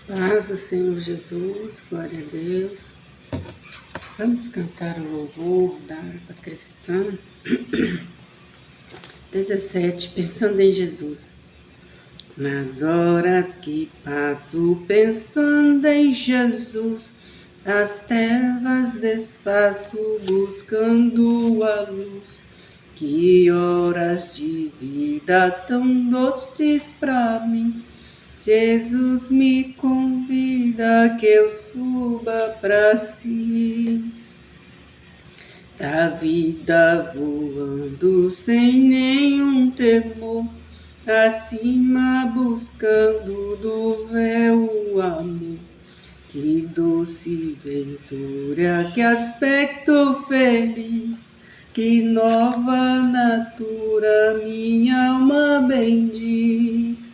Paz do Senhor Jesus, glória a Deus. Vamos cantar o louvor da harpa cristã. 17. Pensando em Jesus. Nas horas que passo pensando em Jesus, as trevas desfaço buscando a luz. Que horas de vida tão doces pra mim. Jesus me convida que eu suba pra si. Da vida voando sem nenhum temor, acima buscando do véu o amor. Que doce ventura, que aspecto feliz, que nova natura minha alma bendiz.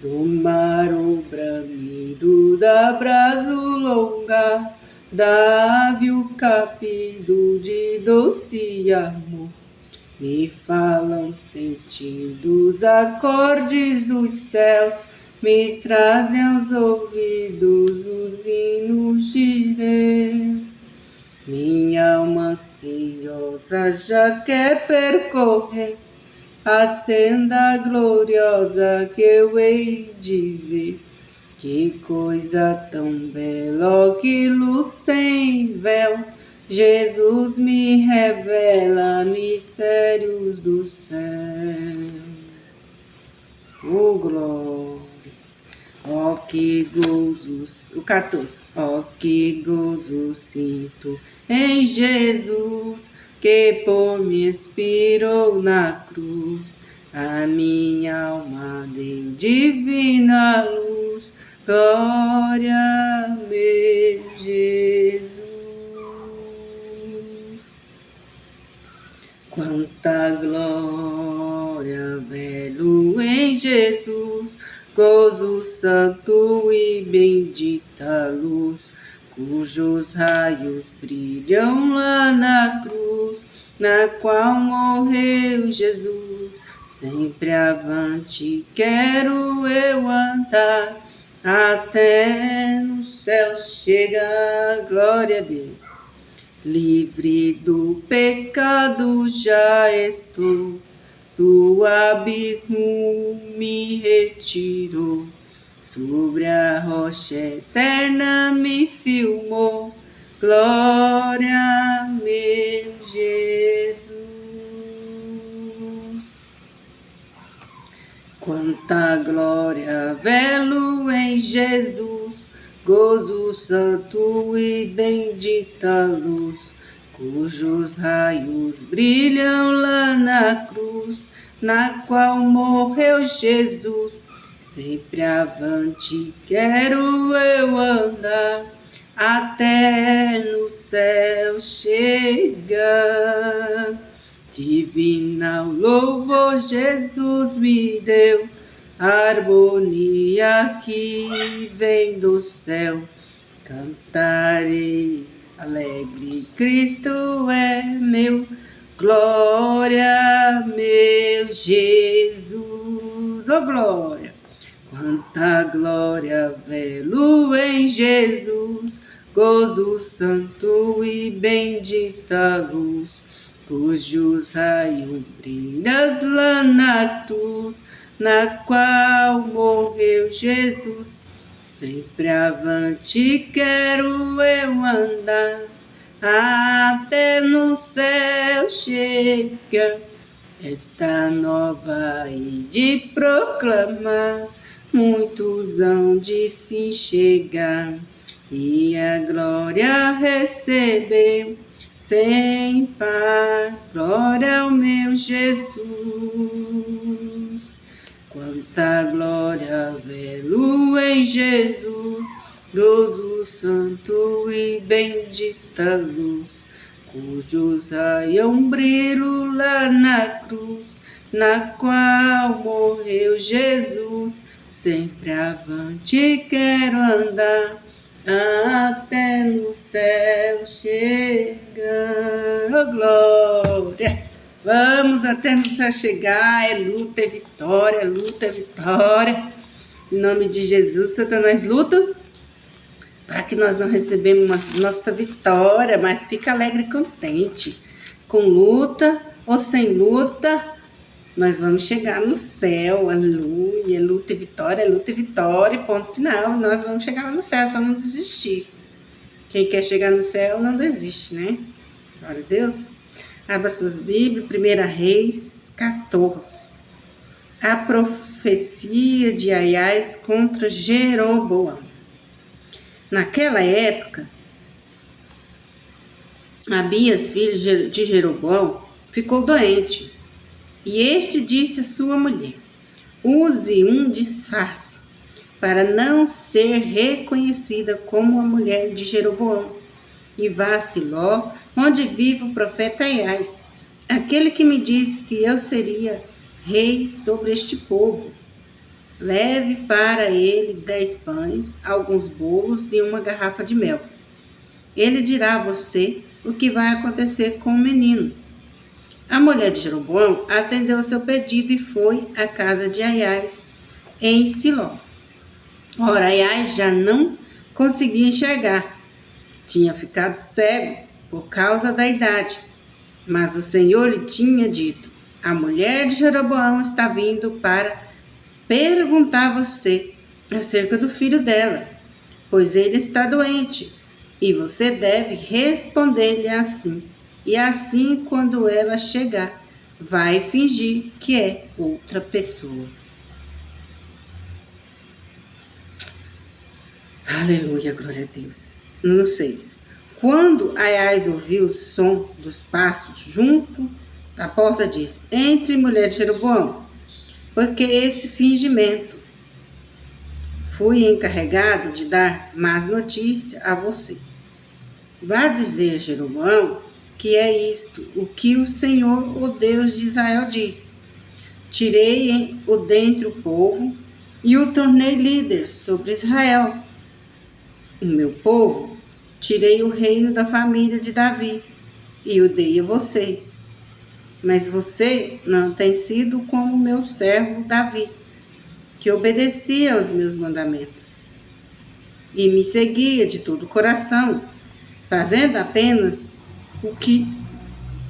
Do mar o bramido, da brasa o longar, da ave o capido de doce amor. Me falam sentidos, acordes dos céus, me trazem aos ouvidos os hinos de Deus. Minha alma ansiosa já quer percorrer a senda gloriosa que eu hei de ver. Que coisa tão bela, ó, que luz sem véu, Jesus me revela mistérios do céu. Oh, glória! Ó, que gozo, o 14. Ó, que gozo sinto em Jesus, que por mim expirou na cruz. A minha alma deu divina luz. Glória, meu Jesus. Quanta glória, velho, em Jesus, gozo santo e bendita luz, cujos raios brilham lá na cruz, na qual morreu Jesus. Sempre avante quero eu andar, até no céu chegar, glória a Deus. Livre do pecado já estou, do abismo me retirou, sobre a rocha eterna me firmou. Glória, meu Jesus. Quanta glória velo em Jesus, gozo santo e bendita luz, cujos raios brilham lá na cruz, na qual morreu Jesus. Sempre avante quero eu andar, até no céu chegar. Divina o louvor Jesus me deu, harmonia que vem do céu. Cantarei alegre, Cristo é meu, glória, meu Jesus. Oh, glória! Quanta glória velo em Jesus, gozo santo e bendita luz, cujos raios brilham lá na cruz, na qual morreu Jesus. Sempre avante quero eu andar, até no céu chegar. Esta nova e de proclamar, muitos hão de se chegar e a glória receber sem par. Glória ao meu Jesus. Quanta glória velo em Jesus, gozo santo e bendita luz, cujos raios brilham lá na cruz, na qual morreu Jesus. Sempre avante quero andar, até no céu chegar. Oh, glória! Vamos até no céu chegar, é luta, é vitória, luta, é vitória. Em nome de Jesus, Satanás luta para que nós não recebemos nossa vitória, mas fica alegre e contente. Com luta ou sem luta, nós vamos chegar no céu, aleluia, luta e vitória, ponto final. Nós vamos chegar lá no céu, só não desistir. Quem quer chegar no céu não desiste, né? Glória a Deus. Abra suas Bíblias, 1 Reis 14. A profecia de Aias contra Jeroboão. Naquela época, Abias, filho de Jeroboão, ficou doente. E este disse à sua mulher: use um disfarce, para não ser reconhecida como a mulher de Jeroboão, e vá a Siló, onde vive o profeta Aias, aquele que me disse que eu seria rei sobre este povo. Leve para ele 10 pães, alguns bolos e uma garrafa de mel. Ele dirá a você o que vai acontecer com o menino. A mulher de Jeroboão atendeu ao seu pedido e foi à casa de Aias, em Siló. Ora, Aias já não conseguia enxergar. Tinha ficado cego por causa da idade. Mas o Senhor lhe tinha dito: a mulher de Jeroboão está vindo para perguntar a você acerca do filho dela, pois ele está doente, e você deve responder-lhe assim. E assim, quando ela chegar, vai fingir que é outra pessoa. Aleluia, glória a Deus. No 6. Quando Aias ouviu o som dos passos junto à porta, disse: entre, mulher de Jeroboão, porque esse fingimento fui encarregado de dar más notícia a você. Vá dizer a Jeroboão que é isto o que o Senhor, o Deus de Israel, diz: tirei-o dentre o povo e o tornei líder sobre Israel. O meu povo, tirei o reino da família de Davi e o dei a vocês. Mas você não tem sido como meu servo Davi, que obedecia aos meus mandamentos e me seguia de todo o coração, fazendo apenas o que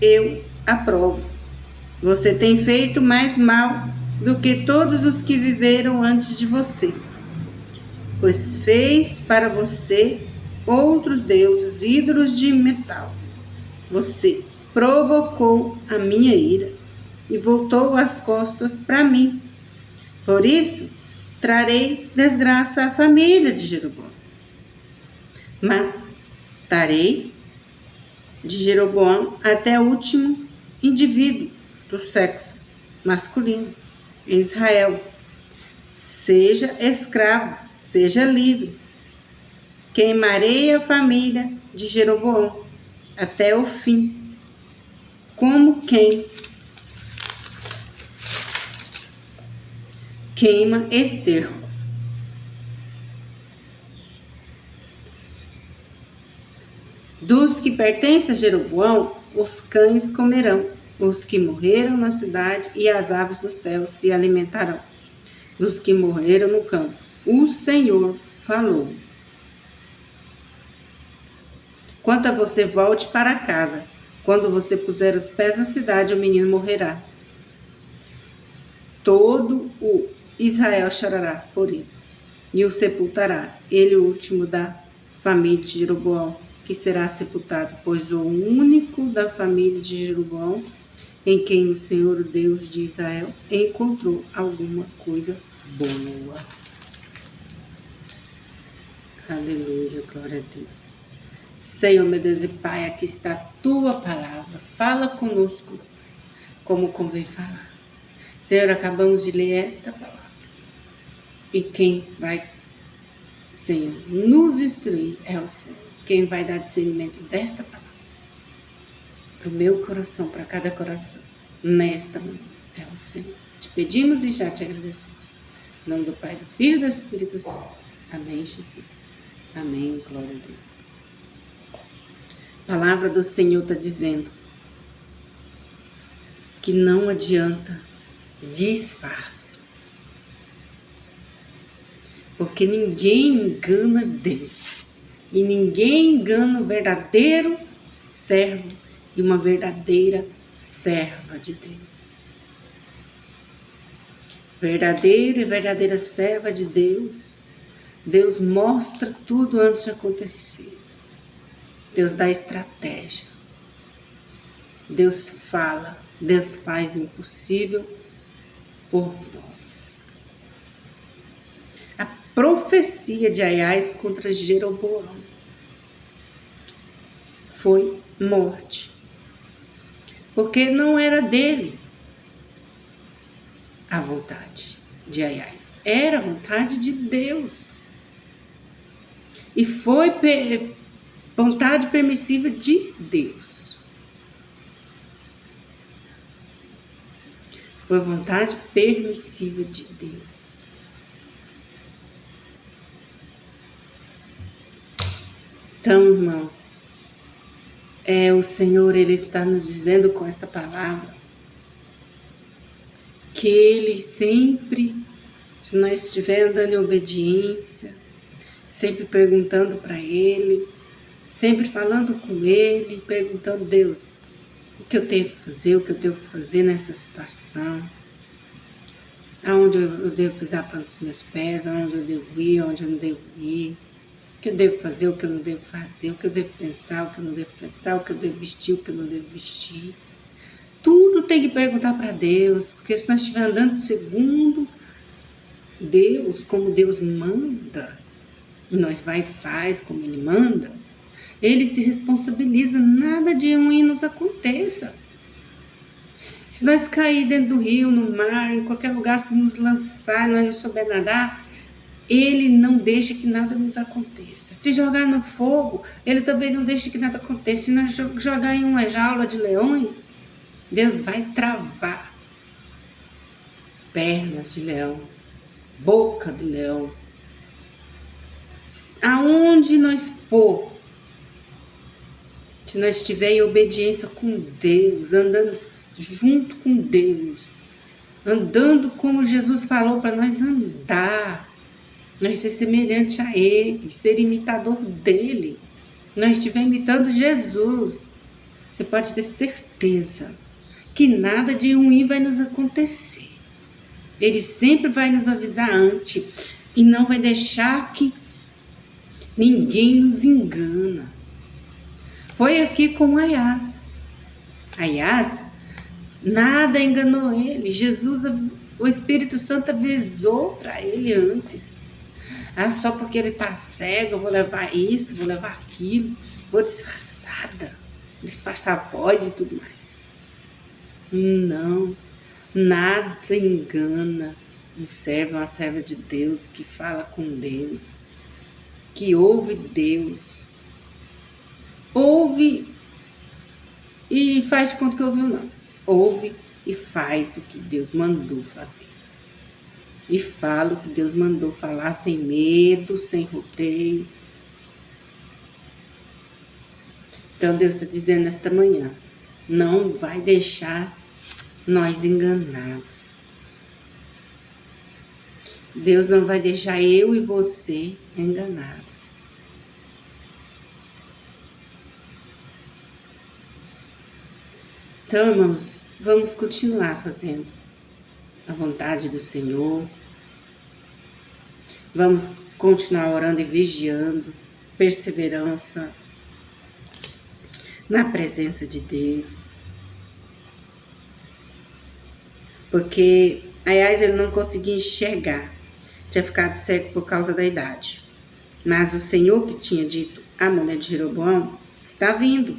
eu aprovo. Você tem feito mais mal do que todos os que viveram antes de você, pois fez para você outros deuses, ídolos de metal. Você provocou a minha ira e voltou as costas para mim. Por isso, trarei desgraça à família de Jeroboão. Matarei de Jeroboão até o último indivíduo do sexo masculino em Israel. Seja escravo, seja livre. Queimarei a família de Jeroboão até o fim, como quem queima esterco. Dos que pertencem a Jeroboão, os cães comerão, os que morreram na cidade e as aves do céu se alimentarão. Dos que morreram no campo, o Senhor falou. Quanto a você, volte para casa. Quando você puser os pés na cidade, o menino morrerá. Todo o Israel chorará por ele e o sepultará, ele o último da família de Jeroboão, que será sepultado, pois o único da família de Jeroboão em quem o Senhor, o Deus de Israel, encontrou alguma coisa boa. Aleluia, glória a Deus. Senhor, meu Deus e Pai, aqui está a Tua palavra. Fala conosco como convém falar. Senhor, acabamos de ler esta palavra. E quem vai, Senhor, nos instruir é o Senhor. Quem vai dar discernimento desta palavra para o meu coração, para cada coração, nesta manhã, é o Senhor. Te pedimos e já te agradecemos. Em nome do Pai, do Filho e do Espírito Santo. Amém, Jesus. Amém, glória a Deus. A palavra do Senhor está dizendo que não adianta disfarce, porque ninguém engana Deus. E ninguém engana o verdadeiro servo e uma verdadeira serva de Deus. Verdadeiro e verdadeira serva de Deus. Deus mostra tudo antes de acontecer. Deus dá estratégia. Deus fala. Deus faz o impossível por nós. A profecia de Aias contra Jeroboão foi morte. Porque não era dele a vontade de Aias. Era a vontade de Deus. E foi vontade permissiva de Deus. Foi vontade permissiva de Deus. Então, irmãos, o Senhor, Ele está nos dizendo com esta palavra que Ele sempre, se nós estivermos andando em obediência, sempre perguntando para Ele, sempre falando com Ele, perguntando, Deus, o que eu tenho que fazer, o que eu devo fazer nessa situação, aonde eu devo pisar a planta dos meus pés, aonde eu devo ir, aonde eu não devo ir, o que eu devo fazer, o que eu não devo fazer, o que eu devo pensar, o que eu não devo pensar, o que eu devo vestir, o que eu não devo vestir. Tudo tem que perguntar para Deus, porque se nós estivermos andando segundo Deus, como Deus manda, e nós vai e faz como Ele manda, Ele se responsabiliza, nada de ruim nos aconteça. Se nós cair dentro do rio, no mar, em qualquer lugar, se nos lançar, nós não souber nadar, Ele não deixa que nada nos aconteça. Se jogar no fogo, Ele também não deixa que nada aconteça. Se nós jogar em uma jaula de leões, Deus vai travar pernas de leão, boca de leão. Aonde nós for, se nós estivermos em obediência com Deus, andando junto com Deus, andando como Jesus falou para nós andar, nós ser semelhante a Ele, ser imitador dEle, nós estivermos imitando Jesus, você pode ter certeza que nada de ruim vai nos acontecer. Ele sempre vai nos avisar antes e não vai deixar que ninguém nos engana. Foi aqui com Aias. Aias, nada enganou ele. Jesus, o Espírito Santo avisou para ele antes. Só porque ele está cego, eu vou levar isso, vou levar aquilo, vou disfarçar a voz e tudo mais. Não, nada engana um servo, uma serva de Deus que fala com Deus, que ouve Deus. Ouve e faz de conta que ouviu, não. Ouve e faz o que Deus mandou fazer. E fala o que Deus mandou falar sem medo, sem rodeio. Então Deus está dizendo esta manhã, não vai deixar nós enganados. Deus não vai deixar eu e você enganados. Então, irmãos, vamos continuar fazendo a vontade do Senhor. Vamos continuar orando e vigiando, perseverança na presença de Deus. Porque, aliás, ele não conseguia enxergar, tinha ficado cego por causa da idade. Mas o Senhor que tinha dito à mulher de Jeroboão está vindo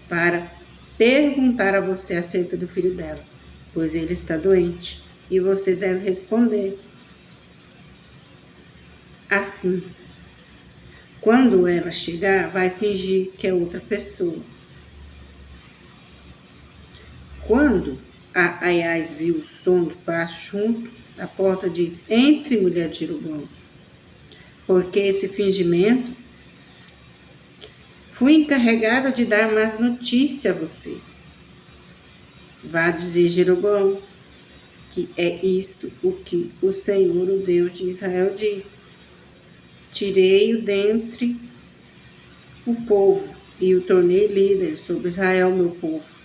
para perguntar a você acerca do filho dela, pois ele está doente e você deve responder. Assim, quando ela chegar, vai fingir que é outra pessoa. Quando a Aias viu o som de passo junto da porta, disse: entre, mulher de Jeroboão, porque esse fingimento fui encarregada de dar mais notícia a você. Vá dizer Jeroboão que é isto o que o Senhor, o Deus de Israel, diz: tirei-o dentre o povo e o tornei líder sobre Israel, meu povo.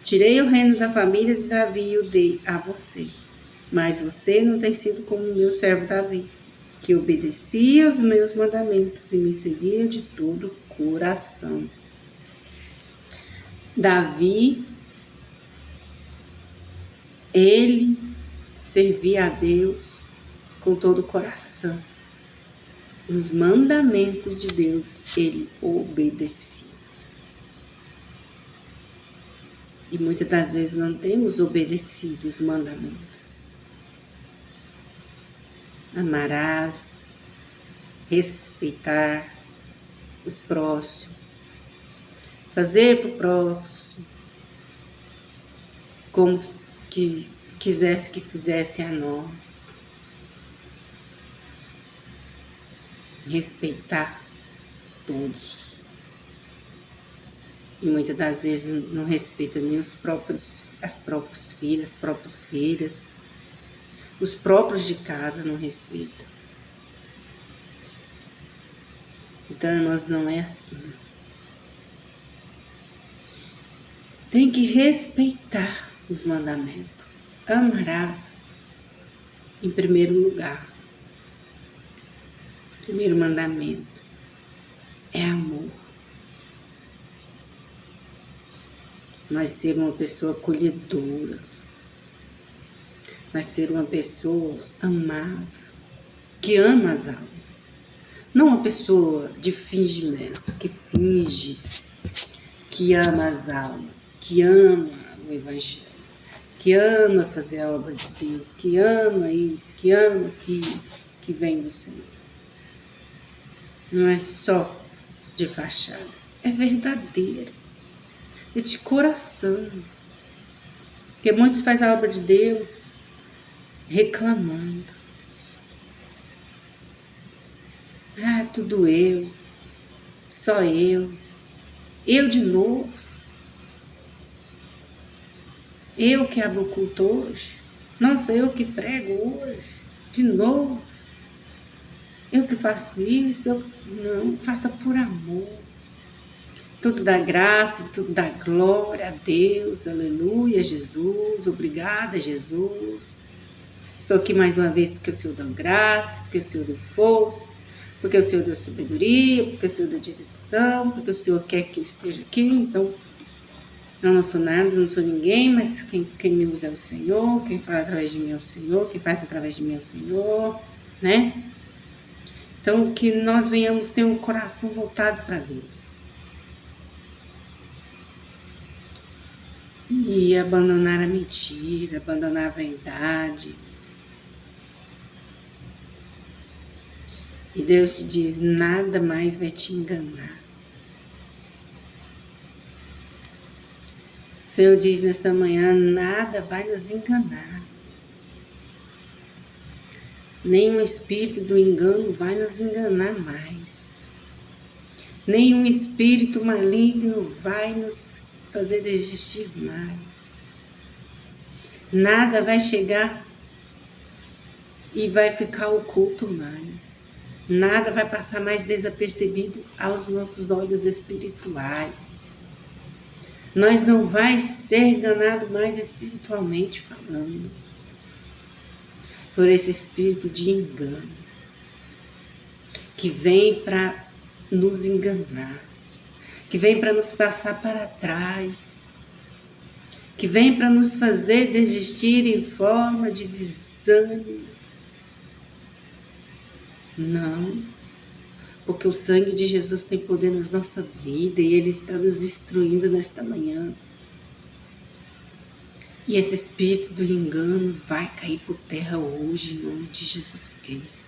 Tirei o reino da família de Davi e o dei a você. Mas você não tem sido como o meu servo Davi, que obedecia aos meus mandamentos e me seguia de todo o coração. Davi, ele servia a Deus com todo o coração. Os mandamentos de Deus, ele obedecia. E muitas das vezes não temos obedecido os mandamentos. Amarás, respeitar o próximo, fazer para o próximo como que quisesse que fizesse a nós. Respeitar todos. E muitas das vezes não respeita nem as próprias filhas, os próprios de casa não respeitam. Então, irmãos, não é assim. Tem que respeitar os mandamentos. Amarás em primeiro lugar. O primeiro mandamento é amor. Nós ser uma pessoa acolhedora. Nós ser uma pessoa amável, que ama as almas. Não uma pessoa de fingimento, que finge que ama as almas, que ama o Evangelho, que ama fazer a obra de Deus, que ama isso, que ama aquilo que vem do Senhor. Não é só de fachada, é verdadeiro, é de coração. Porque muitos fazem a obra de Deus reclamando. Ah, tudo eu, só eu de novo. Eu que abro o culto hoje. Nossa, eu que prego hoje, de novo. Eu que faço isso, não, faça por amor. Tudo dá graça, tudo dá glória a Deus, aleluia, Jesus, obrigada, Jesus. Estou aqui mais uma vez porque o Senhor deu graça, porque o Senhor deu força, porque o Senhor deu sabedoria, porque o Senhor deu direção, porque o Senhor quer que eu esteja aqui. Então, eu não sou nada, não sou ninguém, mas quem me usa é o Senhor, quem fala através de mim é o Senhor, quem faz através de mim é o Senhor, né? Então, que nós venhamos ter um coração voltado para Deus. E abandonar a mentira, abandonar a vaidade. E Deus te diz, nada mais vai te enganar. O Senhor diz nesta manhã, nada vai nos enganar. Nenhum espírito do engano vai nos enganar mais. Nenhum espírito maligno vai nos fazer desistir mais. Nada vai chegar e vai ficar oculto mais. Nada vai passar mais desapercebido aos nossos olhos espirituais. Nós não vai ser enganado mais espiritualmente falando por esse espírito de engano que vem para nos enganar, que vem para nos passar para trás, que vem para nos fazer desistir em forma de desânimo. Não, porque o sangue de Jesus tem poder na nossa vida e Ele está nos instruindo nesta manhã. E esse espírito do engano vai cair por terra hoje, em nome de Jesus Cristo.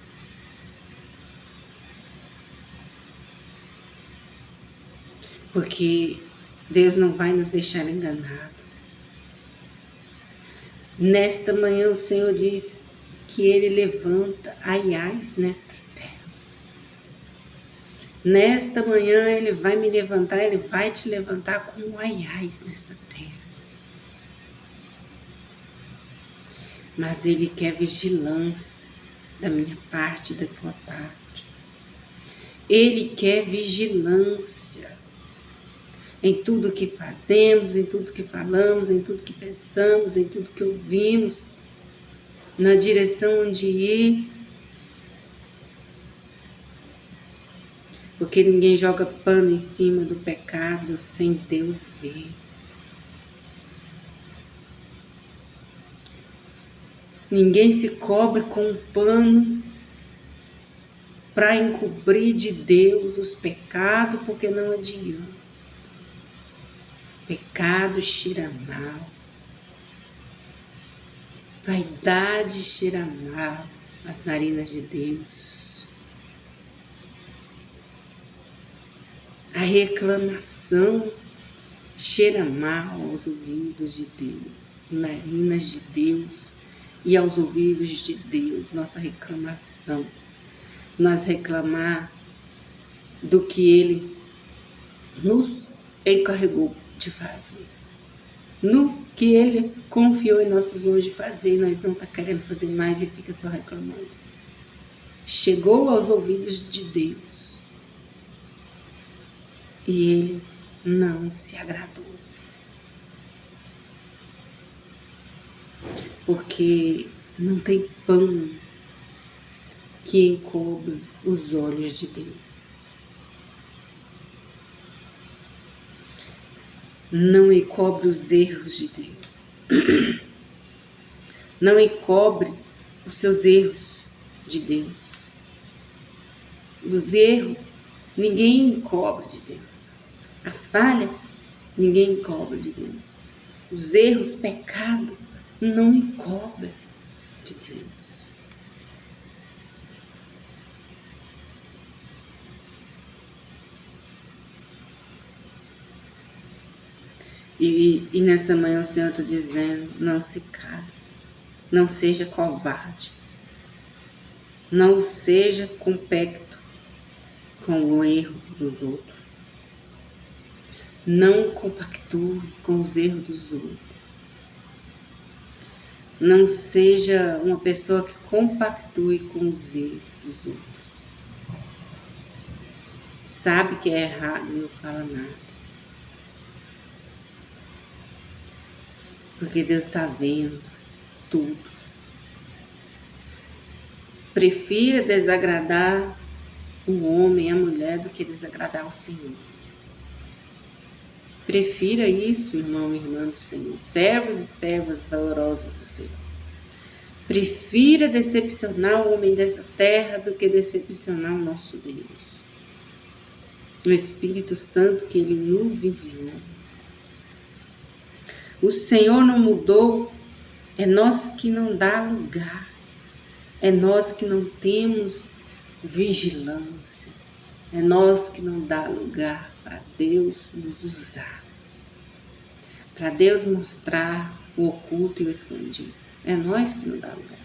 Porque Deus não vai nos deixar enganado. Nesta manhã o Senhor diz que Ele levanta aiais nesta terra. Nesta manhã Ele vai me levantar, Ele vai te levantar como aiais nesta terra. Mas Ele quer vigilância da minha parte, da tua parte. Ele quer vigilância em tudo que fazemos, em tudo que falamos, em tudo que pensamos, em tudo que ouvimos, na direção onde ir. Porque ninguém joga pano em cima do pecado sem Deus ver. Ninguém se cobre com um pano para encobrir de Deus os pecados, porque não adianta. Pecado cheira mal. Vaidade cheira mal nas narinas de Deus. A reclamação cheira mal aos ouvidos de Deus, narinas de Deus e aos ouvidos de Deus. Nossa reclamação, nós reclamar do que Ele nos encarregou de fazer, no que Ele confiou em nossas mãos de fazer, e nós não estamos querendo fazer mais e fica só reclamando. Chegou aos ouvidos de Deus e Ele não se agradou. Porque não tem pano que encobre os olhos de Deus. Não encobre os erros de Deus. Não encobre os seus erros de Deus. Os erros, ninguém encobre de Deus. As falhas, ninguém encobre de Deus. Os erros, pecado, não encobre de Deus. E nessa manhã o Senhor está dizendo, não se cale, não seja covarde, não seja compacto com o erro dos outros. Não compactue com os erros dos outros. Não seja uma pessoa que compactue com os erros dos outros. Sabe que é errado e não fala nada. Porque Deus está vendo tudo. Prefira desagradar o homem e a mulher do que desagradar o Senhor. Prefira isso, irmão e irmã do Senhor, servos e servas valorosos do Senhor. Prefira decepcionar o homem dessa terra do que decepcionar o nosso Deus. O Espírito Santo que Ele nos enviou. O Senhor não mudou, é nós que não dá lugar. É nós que não temos vigilância. É nós que não dá lugar para Deus nos usar. Para Deus mostrar o oculto e o escondido. É nós que não dá lugar.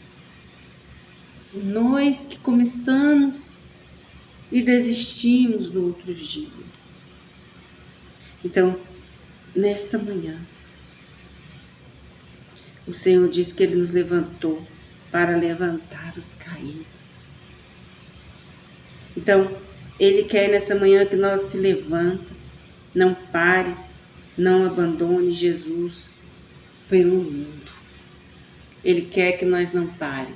É nós que começamos e desistimos no outro dia. Então, nessa manhã, o Senhor diz que Ele nos levantou para levantar os caídos. Então, Ele quer nessa manhã que nós se levanta, não pare, não abandone Jesus pelo mundo. Ele quer que nós não pare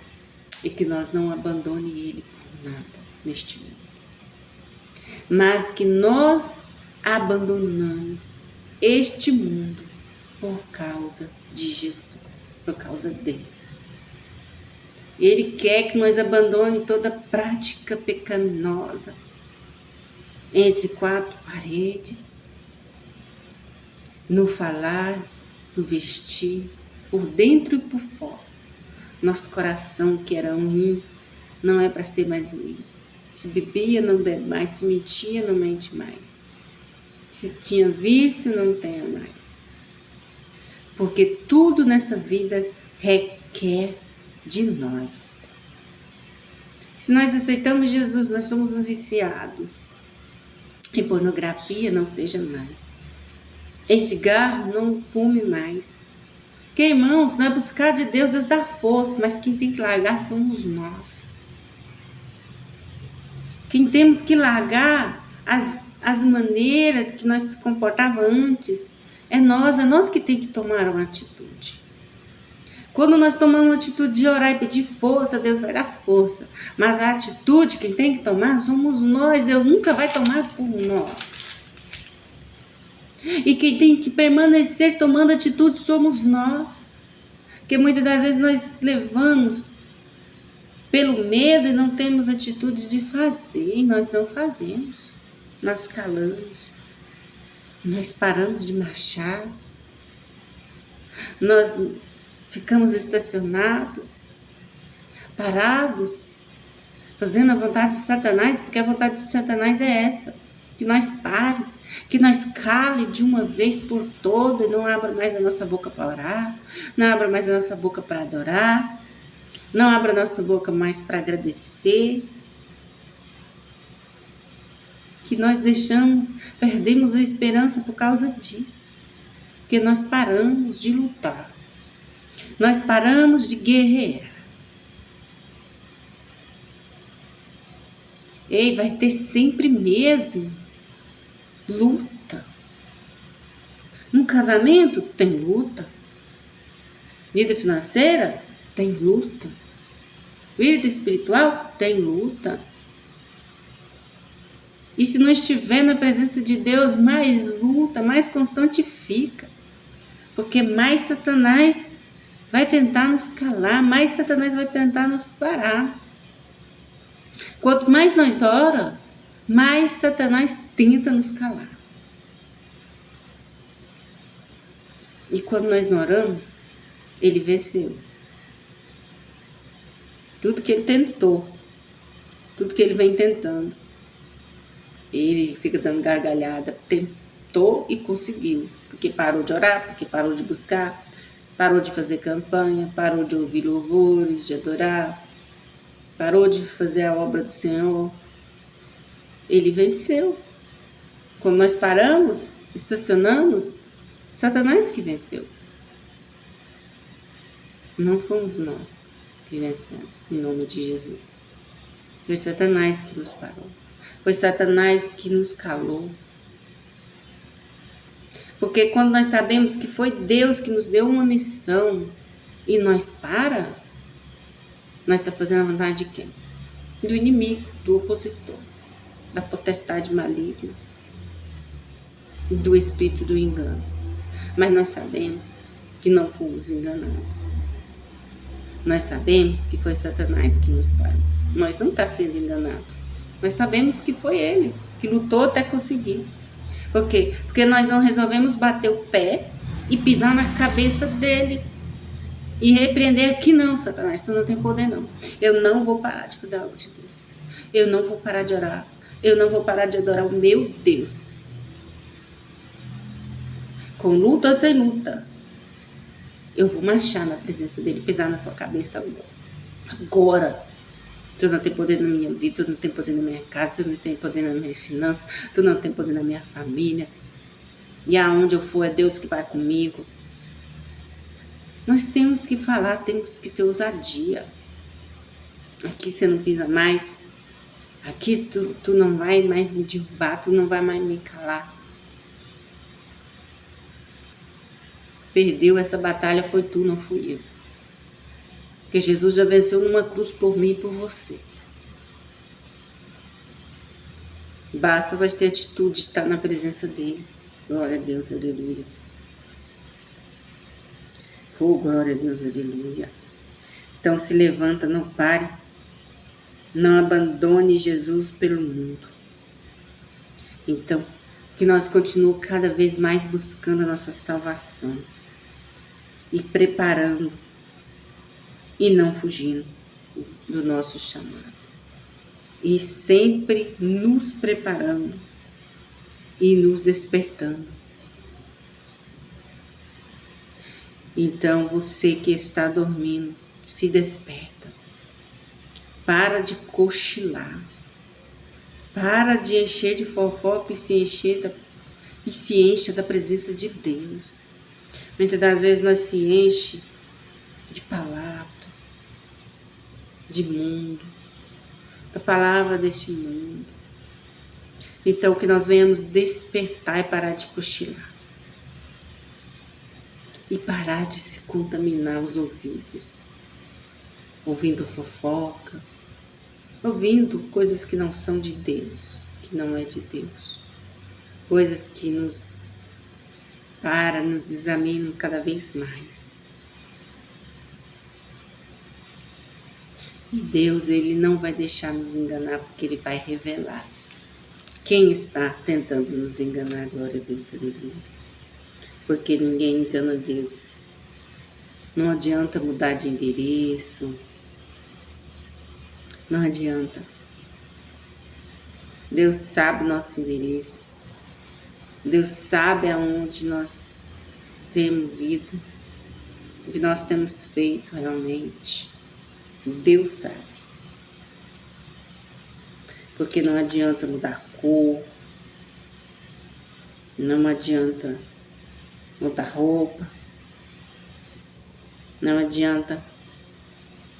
e que nós não abandone Ele por nada neste mundo. Mas que nós abandonamos este mundo por causa de Jesus, por causa dele. Ele quer que nós abandone toda prática pecaminosa entre quatro paredes, no falar, no vestir, por dentro e por fora. Nosso coração, que era ruim, não é para ser mais ruim. Se bebia, não bebe mais. Se mentia, não mente mais. Se tinha vício, não tenha mais. Porque tudo nessa vida requer de nós. Se nós aceitamos Jesus, nós somos viciados. Em pornografia, não seja mais. Em cigarro, não fume mais. Porque, irmãos, não é buscar de Deus, Deus dá força, mas quem tem que largar somos nós. Quem temos que largar as maneiras que nós se comportava antes é nós que tem que tomar uma atitude. Quando nós tomamos uma atitude de orar e pedir força, Deus vai dar força. Mas a atitude, quem tem que tomar, somos nós. Deus nunca vai tomar por nós. E quem tem que permanecer tomando atitude somos nós. Porque muitas das vezes nós levamos pelo medo e não temos atitude de fazer. E nós não fazemos. Nós calamos. Nós paramos de marchar. Nós ficamos estacionados, parados, fazendo a vontade de Satanás, porque a vontade de Satanás é essa, que nós pare, que nós cale de uma vez por toda e não abra mais a nossa boca para orar, não abra mais a nossa boca para adorar, não abra a nossa boca mais para agradecer, que nós perdemos a esperança por causa disso, porque nós paramos de lutar. Nós paramos de guerrear. Ei, vai ter sempre mesmo luta. No casamento tem luta. Vida financeira tem luta. Vida espiritual tem luta. E se não estiver na presença de Deus, mais luta, mais constante fica. Porque mais Satanás vai tentar nos calar, mais Satanás vai tentar nos parar. Quanto mais nós oramos, mais Satanás tenta nos calar. E quando nós não oramos, ele venceu. Tudo que ele tentou, tudo que ele vem tentando, ele fica dando gargalhada, tentou e conseguiu. Porque parou de orar, porque parou de buscar, parou de fazer campanha, parou de ouvir louvores, de adorar, parou de fazer a obra do Senhor. Ele venceu. Quando nós paramos, estacionamos, Satanás que venceu. Não fomos nós que vencemos, em nome de Jesus. Foi Satanás que nos parou. Foi Satanás que nos calou. Porque quando nós sabemos que foi Deus que nos deu uma missão e nós nós estamos fazendo a vontade de quem? Do inimigo, do opositor, da potestade maligna, do espírito do engano. Mas nós sabemos que não fomos enganados. Nós sabemos que foi Satanás que nos parou. Nós não estamos sendo enganados. Nós sabemos que foi ele que lutou até conseguir. Por quê? Porque nós não resolvemos bater o pé e pisar na cabeça dele e repreender aqui não, Satanás, tu não tem poder não. Eu não vou parar de fazer algo de Deus. Eu não vou parar de orar. Eu não vou parar de adorar o meu Deus. Com luta ou sem luta, eu vou marchar na presença dele, pisar na sua cabeça agora. Tu não tem poder na minha vida, tu não tem poder na minha casa, tu não tem poder na minha finança, tu não tem poder na minha família. E aonde eu for é Deus que vai comigo. Nós temos que falar, temos que ter ousadia. Aqui você não pisa mais. Aqui tu não vai mais me derrubar, tu não vai mais me calar. Perdeu essa batalha foi tu, não fui eu. Porque Jesus já venceu numa cruz por mim e por você. Basta nós ter atitude de estar na presença dele. Glória a Deus, aleluia. Oh, glória a Deus, aleluia. Então se levanta, não pare. Não abandone Jesus pelo mundo. Então, que nós continuemos cada vez mais buscando a nossa salvação. E preparando. E não fugindo do nosso chamado. E sempre nos preparando. E nos despertando. Então, você que está dormindo, se desperta. Para de cochilar. Para de encher de fofoca e se encha da presença de Deus. Muitas das vezes nós se enche de palavras, de mundo, da palavra deste mundo. Então, que nós venhamos despertar e parar de cochilar. E parar de se contaminar os ouvidos. Ouvindo fofoca, ouvindo coisas que não são de Deus, que não é de Deus. Coisas que nos desaminam cada vez mais. E Deus, Ele não vai deixar nos enganar, porque Ele vai revelar quem está tentando nos enganar. Glória a Deus, aleluia. Porque ninguém engana Deus. Não adianta mudar de endereço. Não adianta. Deus sabe nosso endereço. Deus sabe aonde nós temos ido, o que nós temos feito realmente. Deus sabe. Porque não adianta mudar a cor, não adianta mudar roupa, não adianta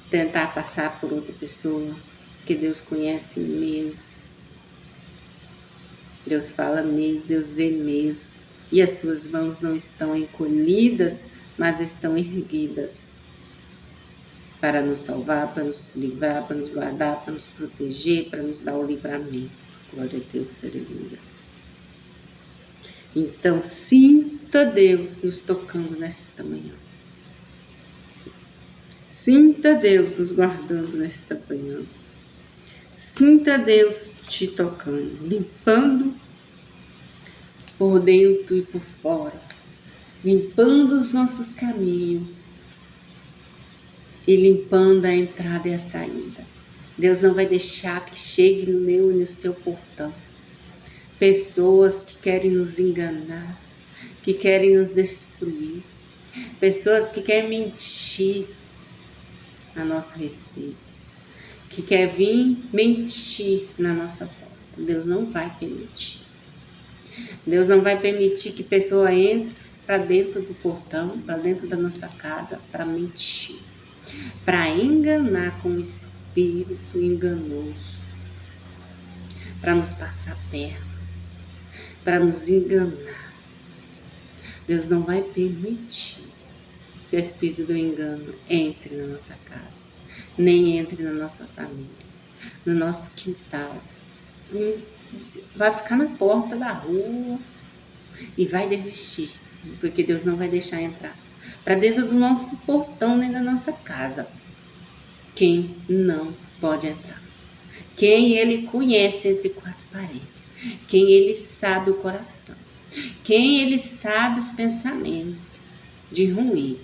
tentar passar por outra pessoa, que Deus conhece mesmo. Deus fala mesmo, Deus vê mesmo. E as suas mãos não estão encolhidas, mas estão erguidas para nos salvar, para nos livrar, para nos guardar, para nos proteger, para nos dar o livramento. Glória a Deus, aleluia. Então, sinta Deus nos tocando nesta manhã. Sinta Deus nos guardando nesta manhã. Sinta Deus te tocando, limpando por dentro e por fora, limpando os nossos caminhos e limpando a entrada e a saída. Deus não vai deixar que chegue no meu e no seu portão pessoas que querem nos enganar, que querem nos destruir, pessoas que querem mentir a nosso respeito, que quer vir mentir na nossa porta. Deus não vai permitir. Deus não vai permitir que pessoa entre para dentro do portão, para dentro da nossa casa, para mentir, para enganar com o espírito enganoso, para nos passar a perna, para nos enganar. Deus não vai permitir que o espírito do engano entre na nossa casa, nem entre na nossa família, no nosso quintal. Vai ficar na porta da rua e vai desistir, porque Deus não vai deixar entrar para dentro do nosso portão, nem da nossa casa. Quem não pode entrar? Quem Ele conhece entre quatro paredes, quem Ele sabe o coração, quem Ele sabe os pensamentos de ruim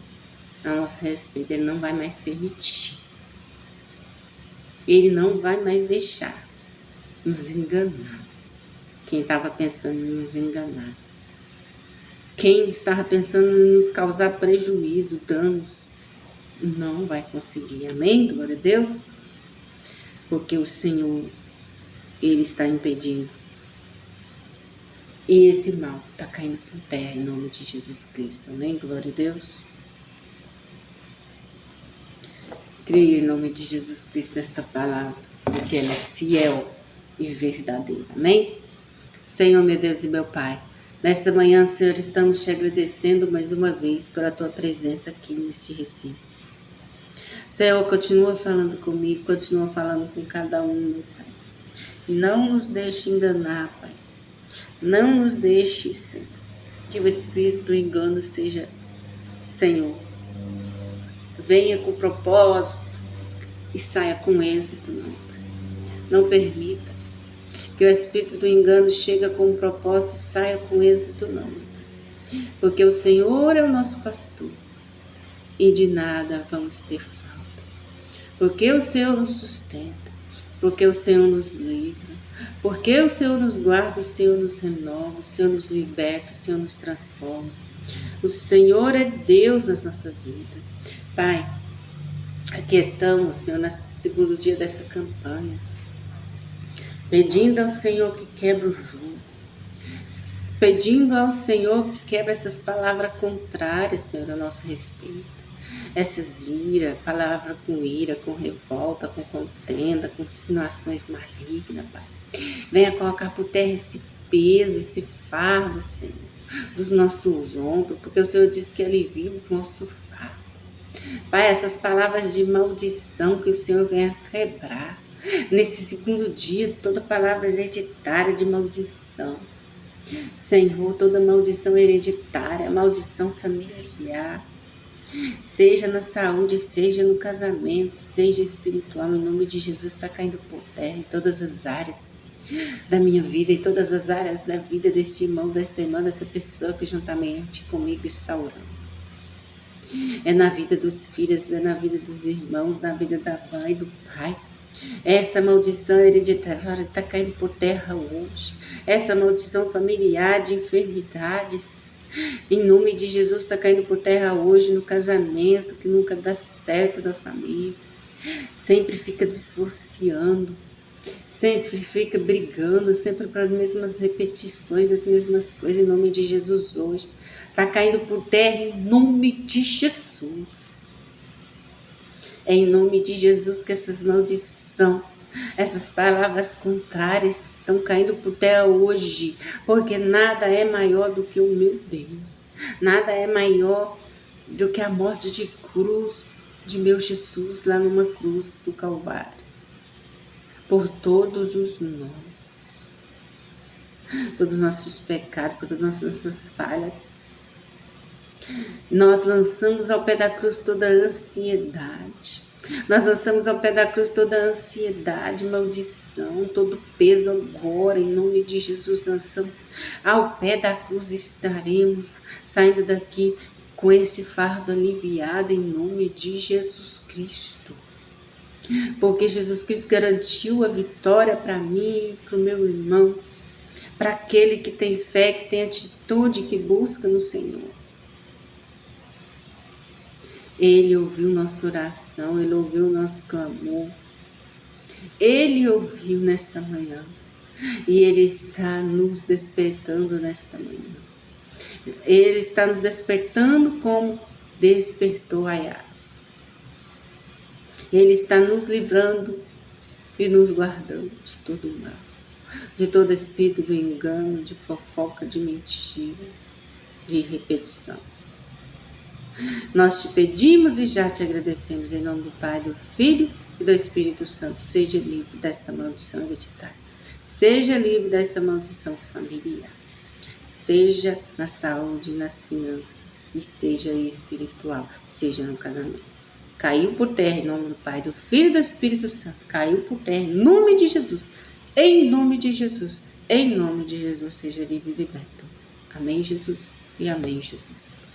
a nosso respeito, Ele não vai mais permitir. Ele não vai mais deixar nos enganar. Quem estava pensando em nos enganar, quem estava pensando em nos causar prejuízo, danos, não vai conseguir. Amém? Glória a Deus. Porque o Senhor, Ele está impedindo. E esse mal está caindo por terra em nome de Jesus Cristo. Amém? Glória a Deus. Creia em nome de Jesus Cristo nesta palavra, porque ela é fiel e verdadeira. Amém? Senhor, meu Deus e meu Pai, nesta manhã, Senhor, estamos te agradecendo mais uma vez pela tua presença aqui neste recinto. Senhor, continua falando comigo, continua falando com cada um, meu Pai. E não nos deixe enganar, Pai. Não nos deixe, Senhor, que o espírito do engano seja, Senhor, venha com propósito e saia com êxito, não, Pai. Não permita que o espírito do engano chegue com um propósito e saia com êxito, não, Pai. Porque o Senhor é o nosso pastor e de nada vamos ter falta. Porque o Senhor nos sustenta, porque o Senhor nos livra, porque o Senhor nos guarda, o Senhor nos renova, o Senhor nos liberta, o Senhor nos transforma. O Senhor é Deus na nossa vida. Pai, aqui estamos, Senhor, no segundo dia dessa campanha, pedindo ao Senhor que quebre o jugo, pedindo ao Senhor que quebre essas palavras contrárias, Senhor, a nosso respeito. Essas palavra com ira, com revolta, com contenda, com insinuações malignas, Pai. Venha colocar por terra esse peso, esse fardo, Senhor, dos nossos ombros, porque o Senhor disse que alivia o nosso fardo. Pai, essas palavras de maldição que o Senhor venha quebrar. Nesse segundo dia, toda palavra hereditária de maldição. Senhor, toda maldição hereditária, maldição familiar, seja na saúde, seja no casamento, seja espiritual, em nome de Jesus, está caindo por terra em todas as áreas da minha vida, em todas as áreas da vida deste irmão, desta irmã, dessa pessoa que juntamente comigo está orando. É na vida dos filhos, é na vida dos irmãos, na vida da mãe, do pai. Essa maldição hereditária está caindo por terra hoje. Essa maldição familiar de enfermidades, em nome de Jesus, está caindo por terra hoje no casamento, que nunca dá certo da família. Sempre fica divorciando, sempre fica brigando, sempre para as mesmas repetições, as mesmas coisas, em nome de Jesus hoje. Está caindo por terra em nome de Jesus. É em nome de Jesus que essas maldições, essas palavras contrárias estão caindo por terra hoje, porque nada é maior do que o meu Deus, nada é maior do que a morte de cruz de meu Jesus lá numa cruz do Calvário, por todos os nós, todos os nossos pecados, por todas as nossas falhas. Nós lançamos ao pé da cruz toda a ansiedade. Nós lançamos ao pé da cruz toda a ansiedade, maldição, todo peso agora, em nome de Jesus, lançamos ao pé da cruz, estaremos saindo daqui com esse fardo aliviado, em nome de Jesus Cristo. Porque Jesus Cristo garantiu a vitória para mim e para o meu irmão, para aquele que tem fé, que tem atitude, que busca no Senhor. Ele ouviu nossa oração, Ele ouviu nosso clamor. Ele ouviu nesta manhã. E Ele está nos despertando nesta manhã. Ele está nos despertando como despertou Aias. Ele está nos livrando e nos guardando de todo o mal. De todo espírito do engano, de fofoca, de mentira, de repetição. Nós te pedimos e já te agradecemos em nome do Pai, do Filho e do Espírito Santo. Seja livre desta maldição hereditária. Seja livre dessa maldição familiar. Seja na saúde, nas finanças e seja espiritual, seja no casamento. Caiu por terra em nome do Pai, do Filho e do Espírito Santo. Caiu por terra em nome de Jesus. Em nome de Jesus. Em nome de Jesus, seja livre e liberto. Amém, Jesus, e amém, Jesus.